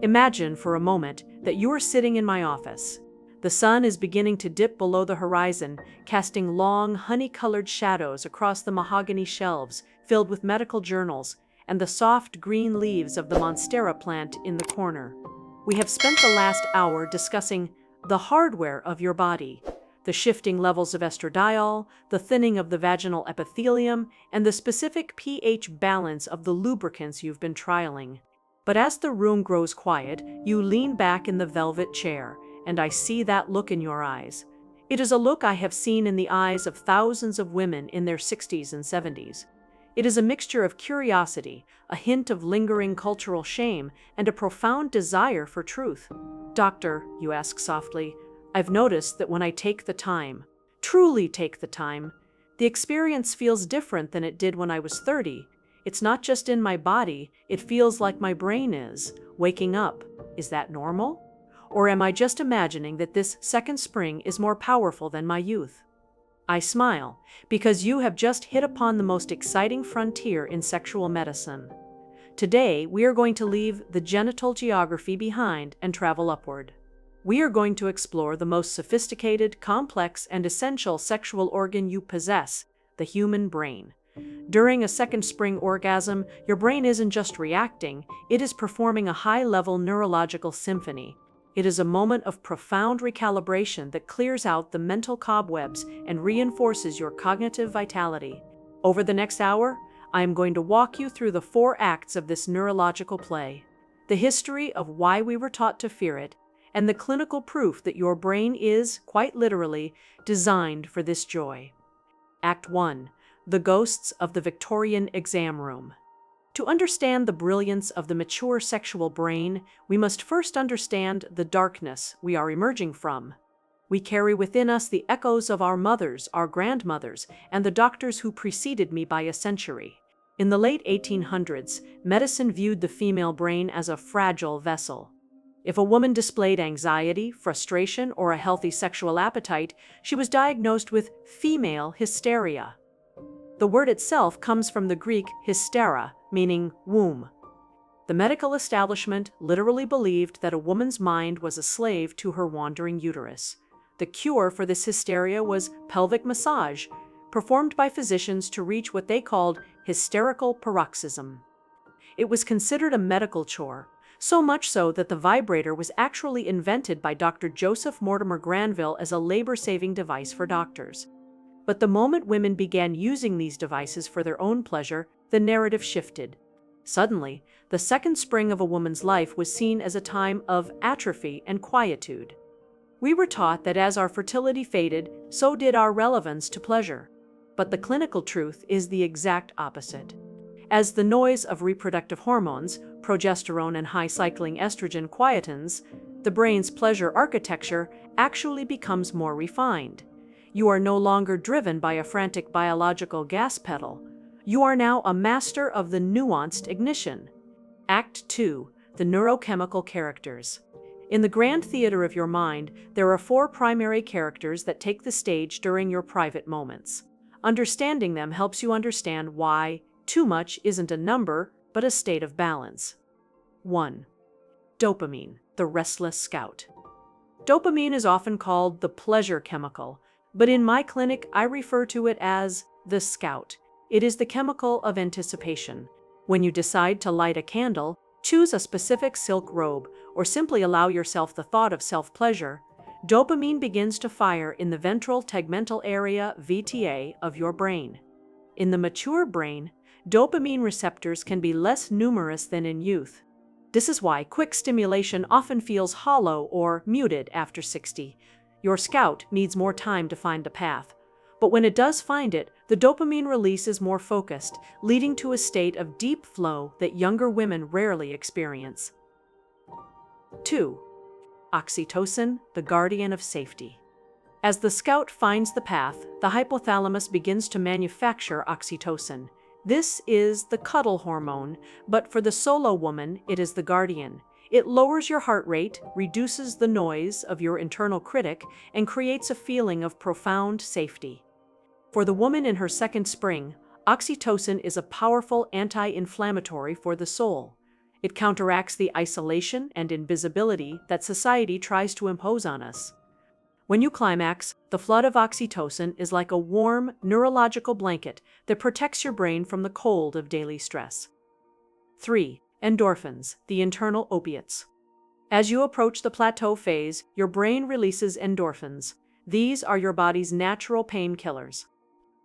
Imagine for a moment that you are sitting in my office. The sun is beginning to dip below the horizon, casting long, honey-colored shadows across the mahogany shelves filled with medical journals and the soft green leaves of the monstera plant in the corner. We have spent the last hour discussing the hardware of your body, the shifting levels of estradiol, the thinning of the vaginal epithelium, and the specific pH balance of the lubricants you've been trialing. But as the room grows quiet, you lean back in the velvet chair, and I see that look in your eyes. It is a look I have seen in the eyes of thousands of women in their 60s and 70s. It is a mixture of curiosity, a hint of lingering cultural shame, and a profound desire for truth. "Doctor," you ask softly, "I've noticed that when I take the time, truly take the time, the experience feels different than it did when I was 30. It's not just in my body, it feels like my brain is waking up. Is that normal? Or am I just imagining that this second spring is more powerful than my youth?" I smile, because you have just hit upon the most exciting frontier in sexual medicine. Today, we are going to leave the genital geography behind and travel upward. We are going to explore the most sophisticated, complex, and essential sexual organ you possess, the human brain. During a second spring orgasm, your brain isn't just reacting, it is performing a high-level neurological symphony. It is a moment of profound recalibration that clears out the mental cobwebs and reinforces your cognitive vitality. Over the next hour, I am going to walk you through the 4 acts of this neurological play, the history of why we were taught to fear it, and the clinical proof that your brain is, quite literally, designed for this joy. Act 1. The Ghosts of the Victorian Exam Room. To understand the brilliance of the mature sexual brain, we must first understand the darkness we are emerging from. We carry within us the echoes of our mothers, our grandmothers, and the doctors who preceded me by a century. In the late 1800s, medicine viewed the female brain as a fragile vessel. If a woman displayed anxiety, frustration, or a healthy sexual appetite, she was diagnosed with female hysteria. The word itself comes from the Greek hystera, meaning womb. The medical establishment literally believed that a woman's mind was a slave to her wandering uterus. The cure for this hysteria was pelvic massage, performed by physicians to reach what they called hysterical paroxysm. It was considered a medical chore, so much so that the vibrator was actually invented by Dr. Joseph Mortimer Granville as a labor-saving device for doctors. But the moment women began using these devices for their own pleasure, the narrative shifted. Suddenly, the second spring of a woman's life was seen as a time of atrophy and quietude. We were taught that as our fertility faded, so did our relevance to pleasure. But the clinical truth is the exact opposite. As the noise of reproductive hormones, progesterone and high-cycling estrogen quietens, the brain's pleasure architecture actually becomes more refined. You are no longer driven by a frantic biological gas pedal. You are now a master of the nuanced ignition. Act 2. The Neurochemical Characters. In the grand theater of your mind, there are 4 primary characters that take the stage during your private moments. Understanding them helps you understand why too much isn't a number, but a state of balance. 1. Dopamine, the restless scout. Dopamine is often called the pleasure chemical, but in my clinic, I refer to it as the scout. It is the chemical of anticipation. When you decide to light a candle, choose a specific silk robe, or simply allow yourself the thought of self-pleasure, dopamine begins to fire in the ventral tegmental area (VTA) of your brain. In the mature brain, dopamine receptors can be less numerous than in youth. This is why quick stimulation often feels hollow or muted after 60. Your scout needs more time to find the path. But when it does find it, the dopamine release is more focused, leading to a state of deep flow that younger women rarely experience. 2. Oxytocin, the guardian of safety. As the scout finds the path, the hypothalamus begins to manufacture oxytocin. This is the cuddle hormone, but for the solo woman, it is the guardian. It lowers your heart rate, reduces the noise of your internal critic, and creates a feeling of profound safety. For the woman in her second spring, oxytocin is a powerful anti-inflammatory for the soul. It counteracts the isolation and invisibility that society tries to impose on us. When you climax, the flood of oxytocin is like a warm, neurological blanket that protects your brain from the cold of daily stress. 3. Endorphins, the internal opiates. As you approach the plateau phase, your brain releases endorphins. These are your body's natural painkillers.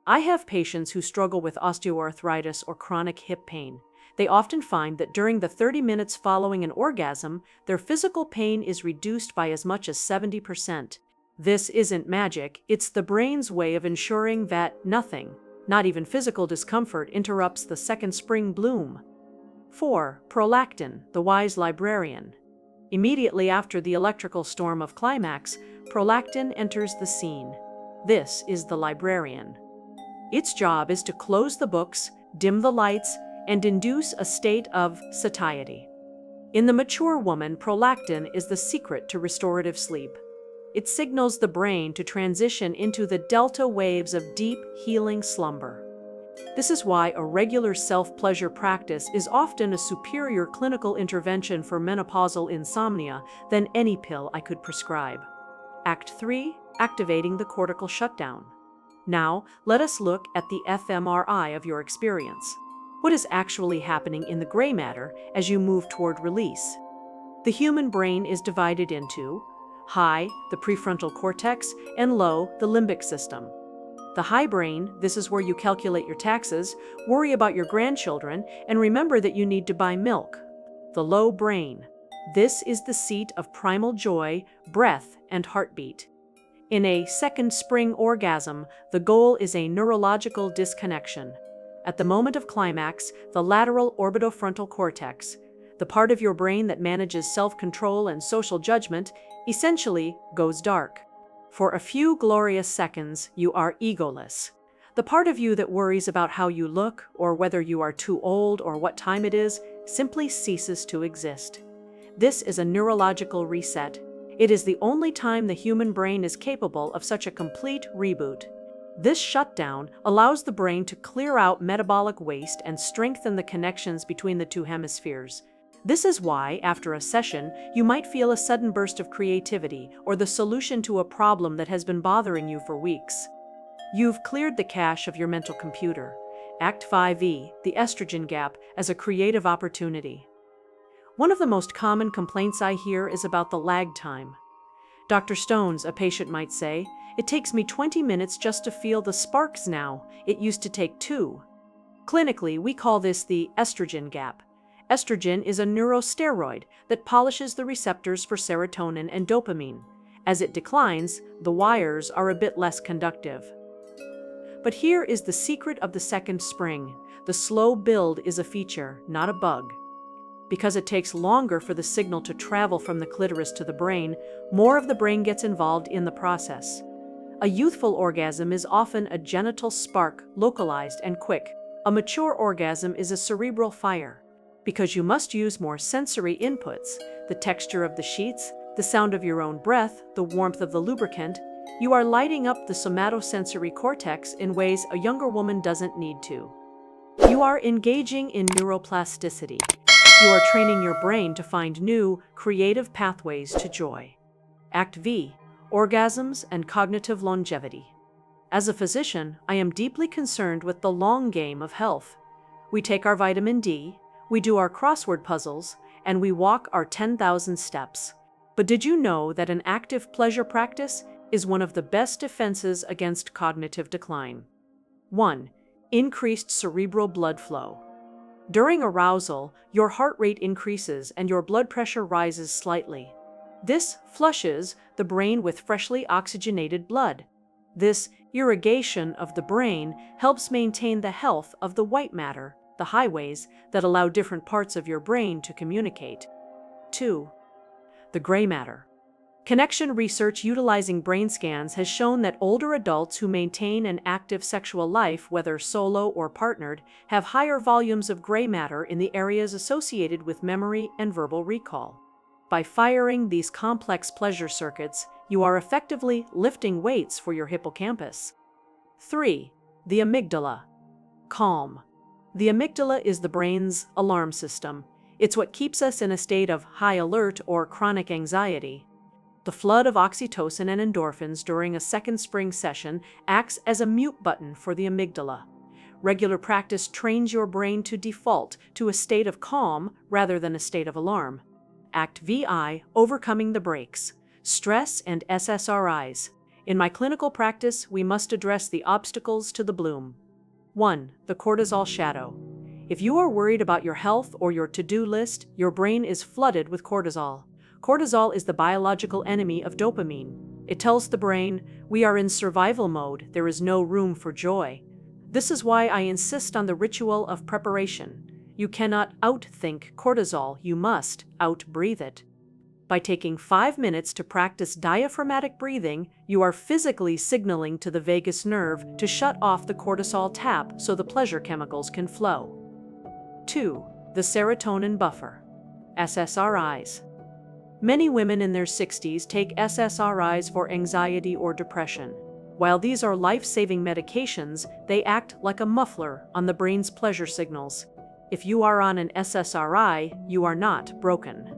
I have patients who struggle with osteoarthritis or chronic hip pain. They often find that during the 30 minutes following an orgasm, their physical pain is reduced by as much as 70%. This isn't magic, it's the brain's way of ensuring that nothing, not even physical discomfort, interrupts the second spring bloom. 4. Prolactin, the wise librarian. Immediately after the electrical storm of climax, prolactin enters the scene. This is the librarian. Its job is to close the books, dim the lights, and induce a state of satiety. In the mature woman, prolactin is the secret to restorative sleep. It signals the brain to transition into the delta waves of deep, healing slumber. This is why a regular self-pleasure practice is often a superior clinical intervention for menopausal insomnia than any pill I could prescribe. Act 3. Activating the cortical shutdown. Now, let us look at the fMRI of your experience. What is actually happening in the gray matter as you move toward release? The human brain is divided into high, the prefrontal cortex, and low, the limbic system. The high brain, this is where you calculate your taxes, worry about your grandchildren, and remember that you need to buy milk. The low brain, this is the seat of primal joy, breath, and heartbeat. In a second spring orgasm, the goal is a neurological disconnection. At the moment of climax, the lateral orbitofrontal cortex, the part of your brain that manages self-control and social judgment, essentially goes dark. For a few glorious seconds, you are egoless. The part of you that worries about how you look, or whether you are too old, or what time it is, simply ceases to exist. This is a neurological reset. It is the only time the human brain is capable of such a complete reboot. This shutdown allows the brain to clear out metabolic waste and strengthen the connections between the two hemispheres. This is why, after a session, you might feel a sudden burst of creativity or the solution to a problem that has been bothering you for weeks. You've cleared the cache of your mental computer. Act 5E, the estrogen gap, as a creative opportunity. One of the most common complaints I hear is about the lag time. Dr. Stones, a patient might say, "It takes me 20 minutes just to feel the sparks now. It used to take 2. Clinically, we call this the estrogen gap. Estrogen is a neurosteroid that polishes the receptors for serotonin and dopamine. As it declines, the wires are a bit less conductive. But here is the secret of the second spring. The slow build is a feature, not a bug. Because it takes longer for the signal to travel from the clitoris to the brain, more of the brain gets involved in the process. A youthful orgasm is often a genital spark, localized and quick. A mature orgasm is a cerebral fire. Because you must use more sensory inputs, the texture of the sheets, the sound of your own breath, the warmth of the lubricant, you are lighting up the somatosensory cortex in ways a younger woman doesn't need to. You are engaging in neuroplasticity. You are training your brain to find new, creative pathways to joy. Act V, orgasms and cognitive longevity. As a physician, I am deeply concerned with the long game of health. We take our vitamin D, we do our crossword puzzles, and we walk our 10,000 steps. But did you know that an active pleasure practice is one of the best defenses against cognitive decline? 1. Increased cerebral blood flow. During arousal, your heart rate increases and your blood pressure rises slightly. This flushes the brain with freshly oxygenated blood. This irrigation of the brain helps maintain the health of the white matter, the highways that allow different parts of your brain to communicate. 2. The gray matter. Connection research utilizing brain scans has shown that older adults who maintain an active sexual life, whether solo or partnered, have higher volumes of gray matter in the areas associated with memory and verbal recall. By firing these complex pleasure circuits, you are effectively lifting weights for your hippocampus. 3. The amygdala. Calm. The amygdala is the brain's alarm system. It's what keeps us in a state of high alert or chronic anxiety. The flood of oxytocin and endorphins during a second spring session acts as a mute button for the amygdala. Regular practice trains your brain to default to a state of calm rather than a state of alarm. Act VI, overcoming the brakes, stress and SSRIs. In my clinical practice, we must address the obstacles to the bloom. 1. The cortisol shadow. If you are worried about your health or your to-do list, your brain is flooded with cortisol. Cortisol is the biological enemy of dopamine. It tells the brain, we are in survival mode, there is no room for joy. This is why I insist on the ritual of preparation. You cannot outthink cortisol, you must outbreathe it. By taking 5 minutes to practice diaphragmatic breathing, you are physically signaling to the vagus nerve to shut off the cortisol tap so the pleasure chemicals can flow. 2. The serotonin buffer. SSRIs. Many women in their 60s take SSRIs for anxiety or depression. While these are life-saving medications, they act like a muffler on the brain's pleasure signals. If you are on an SSRI, you are not broken.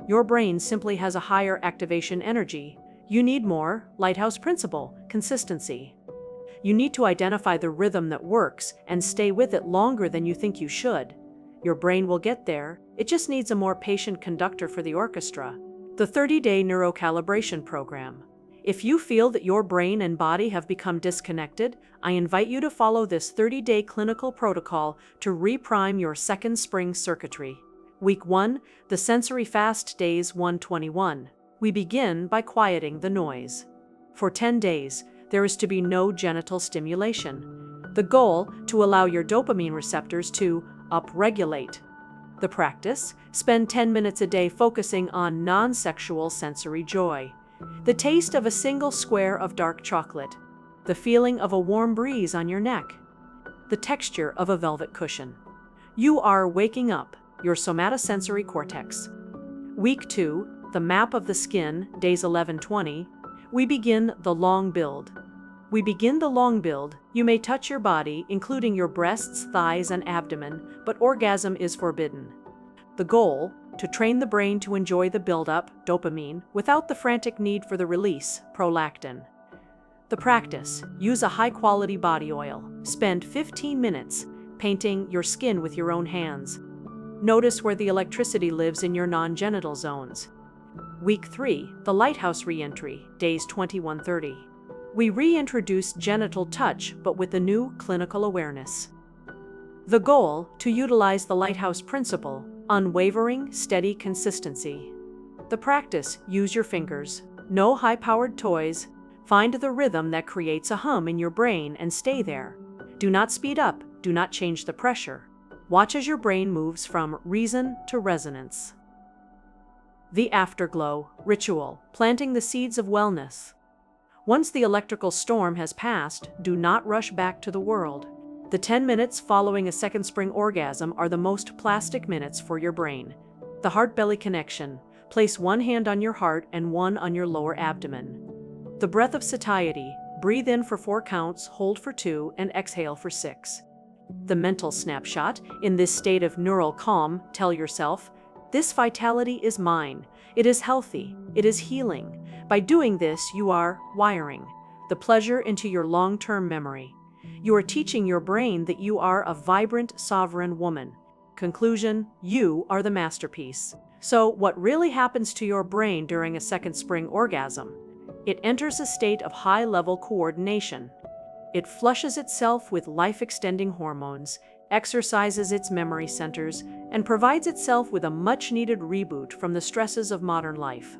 Your brain simply has a higher activation energy. You need more, lighthouse principle, consistency. You need to identify the rhythm that works and stay with it longer than you think you should. Your brain will get there, it just needs a more patient conductor for the orchestra. The 30-day neurocalibration program. If you feel that your brain and body have become disconnected, I invite you to follow this 30-day clinical protocol to reprime your second spring circuitry. Week 1, the sensory fast days 121. We begin by quieting the noise. For 10 days, there is to be no genital stimulation. The goal, to allow your dopamine receptors to upregulate. The practice, spend 10 minutes a day focusing on non-sexual sensory joy. The taste of a single square of dark chocolate. The feeling of a warm breeze on your neck. The texture of a velvet cushion. You are waking up your somatosensory cortex. Week 2, the map of the skin, days 11-20. We begin the long build. You may touch your body, including your breasts, thighs, and abdomen, but orgasm is forbidden. The goal, to train the brain to enjoy the buildup, dopamine, without the frantic need for the release, prolactin. The practice, use a high-quality body oil. Spend 15 minutes painting your skin with your own hands. Notice where the electricity lives in your non-genital zones. Week 3, the lighthouse re-entry, days 21-30. We reintroduce genital touch, but with a new clinical awareness. The goal, to utilize the lighthouse principle, unwavering, steady consistency. The practice, use your fingers. No high-powered toys. Find the rhythm that creates a hum in your brain and stay there. Do not speed up, do not change the pressure. Watch as your brain moves from reason to resonance. The afterglow, ritual, planting the seeds of wellness. Once the electrical storm has passed, do not rush back to the world. The 10 minutes following a second spring orgasm are the most plastic minutes for your brain. The heart-belly connection. Place one hand on your heart and one on your lower abdomen. The breath of satiety. Breathe in for 4 counts, hold for 2, and exhale for 6. The mental snapshot. In this state of neural calm, tell yourself, this vitality is mine. It is healthy. It is healing. By doing this, you are wiring the pleasure into your long-term memory. You are teaching your brain that you are a vibrant, sovereign woman. Conclusion, you are the masterpiece. So, what really happens to your brain during a second spring orgasm? It enters a state of high-level coordination. It flushes itself with life-extending hormones, exercises its memory centers, and provides itself with a much-needed reboot from the stresses of modern life.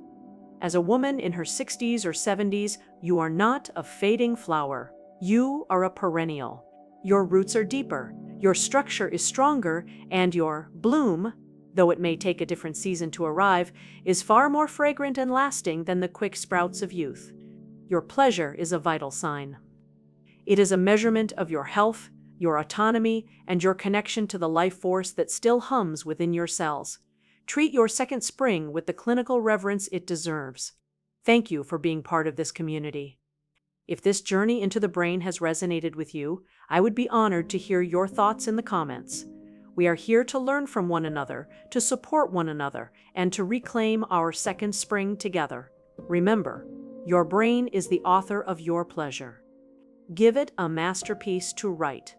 As a woman in her 60s or 70s, you are not a fading flower. You are a perennial. Your roots are deeper, your structure is stronger, and your bloom, though it may take a different season to arrive, is far more fragrant and lasting than the quick sprouts of youth. Your pleasure is a vital sign. It is a measurement of your health, your autonomy, and your connection to the life force that still hums within your cells. Treat your second spring with the clinical reverence it deserves. Thank you for being part of this community. If this journey into the brain has resonated with you, I would be honored to hear your thoughts in the comments. We are here to learn from one another, to support one another, and to reclaim our second spring together. Remember, your brain is the author of your pleasure. Give it a masterpiece to write.